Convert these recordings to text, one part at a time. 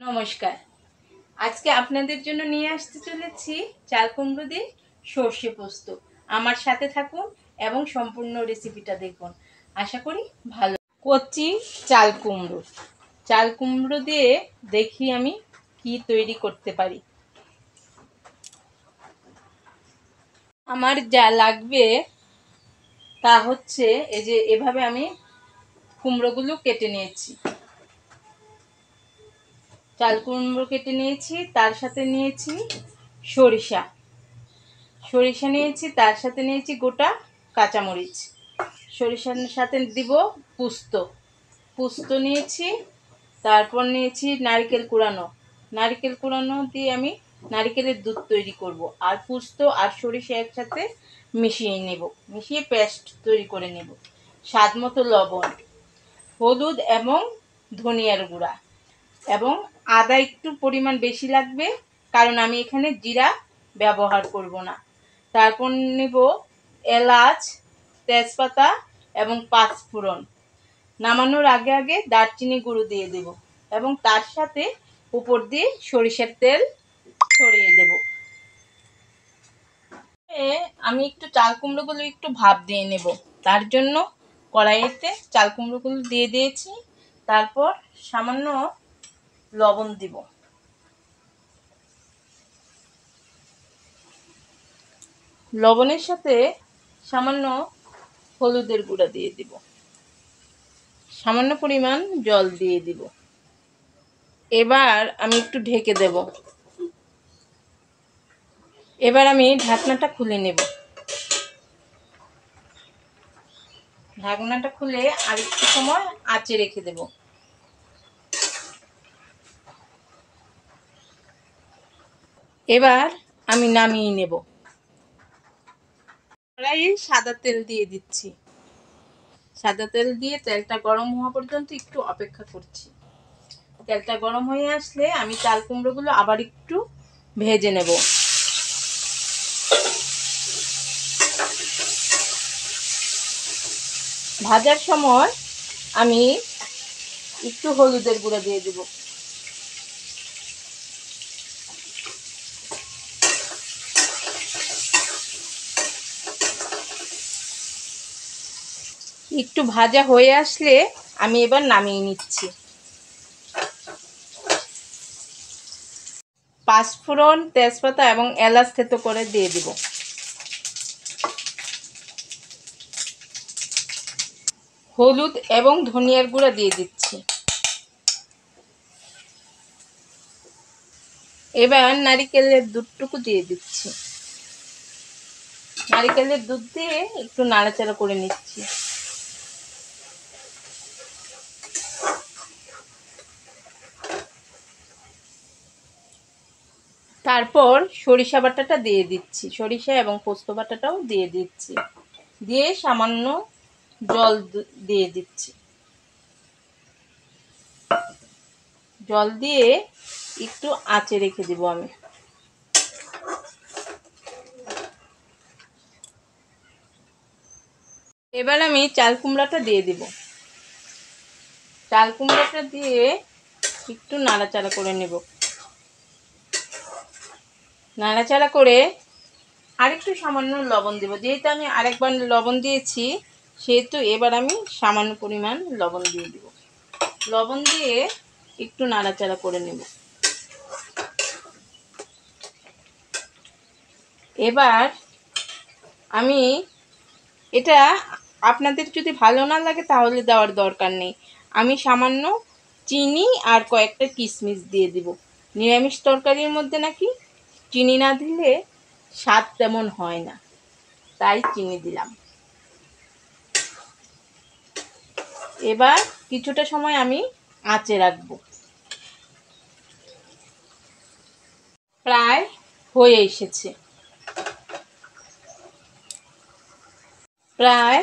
নমস্কার। আজকে আপনাদের জন্য নিয়ে আসতে চলেছি চাল কুমড়ো দিয়ে সর্ষে পোস্ত। আমার সাথে থাকুন এবং সম্পূর্ণ রেসিপিটা দেখুন। আশা করি ভালো। কচি চাল কুমড়ো। চাল কুমড়ো দিয়ে দেখি আমি কি তৈরি করতে পারি। আমার যা লাগবে তা হচ্ছে এই যে এভাবে আমি কুমড়োগুলো কেটে নিয়েছি। চাল কুমড়ো কেটে নিয়েছি, তার সাথে নিয়েছি সরিষা নিয়েছি, তার সাথে নিয়েছি গোটা কাঁচামরিচ। সরিষার সাথে দিব পোস্ত নিয়েছি, তারপর নিয়েছি নারকেল কুড়ানো দিয়ে আমি নারকেলের দুধ তৈরি করব। আর পোস্ত আর সরিষা একসাথে মিশিয়ে পেস্ট তৈরি করে নেব। স্বাদ মতো লবণ, হলুদ এবং ধনিয়ার গুঁড়া এবং আদা একটু পরিমাণ বেশি লাগবে, কারণ আমি এখানে জিরা ব্যবহার করব না। তারপর নেব এলাচ, তেজপাতা এবং পাঁচফোড়ন। নামানোর আগে আগে দারচিনি গুঁড়ো দিয়ে দেব এবং তার সাথে উপর দিয়ে সরিষার তেল ছড়িয়ে দেব। আমি একটু চাল কুমড়োগুলো একটু ভাপ দিয়ে নেব। তার জন্য কড়াইতে চাল কুমড়োগুলো দিয়ে দিয়েছি। তারপর সামান্য লবণ দিব। লবণের সাথে সামান্য হলুদের গুঁড়া দিয়ে দিব। সামান্য পরিমাণ জল দিয়ে দিব। এবার আমি একটু ঢেকে দেব। এবার আমি ঢাকনাটা খুলে নেব। ঢাকনাটা খুলে আর একটু সময় আঁচে রেখে দেব। এবার আমি নামিয়ে নেব। কড়াইয়ে সাদা তেল দিয়ে দিচ্ছি। সাদা তেল দিয়ে তেলটা গরম হওয়া পর্যন্ত একটু অপেক্ষা করছি। তেলটা গরম হয়ে আসলে আমি চাল কুমড়োগুলো আবার একটু ভেজে নেব। ভাজার সময় আমি একটু হলুদের গুঁড়া দিয়ে দেব। একটু ভাজা হয়ে আসলে আমি এবার নামিয়ে নিচ্ছি। পাঁচফোড়ন, তেজপাতা এবং এলাচ থেতো করে দিয়ে দিব। হলুদ এবং ধনিয়ার গুঁড়া দিয়ে দিচ্ছি। এবার নারকেলের দুধটুকু দিয়ে দিচ্ছি। নারকেলের দুধ দিয়ে একটু নাড়াচাড়া করে নিচ্ছি। তারপর সরিষা বাটাটা দিয়ে দিচ্ছি। সরিষা এবং পোস্ত বাটাটাও দিয়ে দিচ্ছি। দিয়ে সামান্য জল দিয়ে দিচ্ছি। জল দিয়ে একটু আঁচে রেখে দিব আমি। এবার আমি চাল কুমড়াটা দিয়ে দিব। চাল কুমড়াটা দিয়ে একটু নাড়াচাড়া করে নেব। নাড়াচাড়া করে আরেকটু সামান্য লবণ দেব। যেহেতু আমি আরেকবার লবণ দিয়েছি, সেহেতু এবার আমি সামান্য পরিমাণ লবণ দিয়ে দেব। লবণ দিয়ে একটু নাড়াচাড়া করে নেব। এবার আমি এটা আপনাদের যদি ভালো না লাগে তাহলে দেওয়ার দরকার নেই। আমি সামান্য চিনি আর কয়েকটা কিশমিশ দিয়ে দিব। নিরামিষ তরকারির মধ্যে নাকি চিনি না দিলে স্বাদ তেমন হয় না, তাই চিনি দিলাম। এবার কিছুটা সময় আমি আঁচে রাখবো। প্রায় হয়ে এসেছে। প্রায়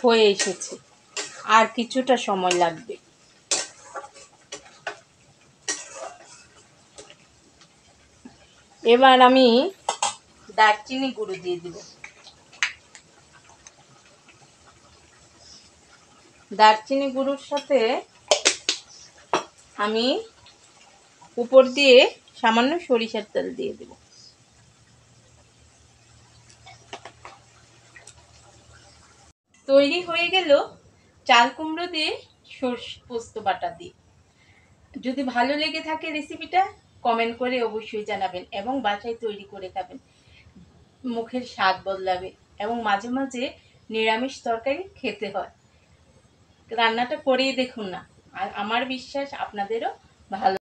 হয়ে এসেছে, আর কিছুটা সময় লাগবে। এবার আমি দারচিনি গুঁড়ো দিয়ে দিব। দারচিনি গুঁড়োর সাথে আমি উপর দিয়ে সামান্য সরিষার তেল দিয়ে দেব। তৈরি হয়ে গেল চাল কুমড়ো দিয়ে সর্ষে পোস্ত বাটা দিয়ে। যদি ভালো লেগে থাকে রেসিপিটা কমেন্ট করে অবশ্যই জানাবেন এবং বাসায় তৈরি করে খাবেন, মুখের স্বাদ বদলাবে। এবং মাঝে মাঝে নিরামিষ তরকারি খেতে হয়, রান্নাটা করেই দেখুন না, আর আমার বিশ্বাস আপনাদেরও ভালো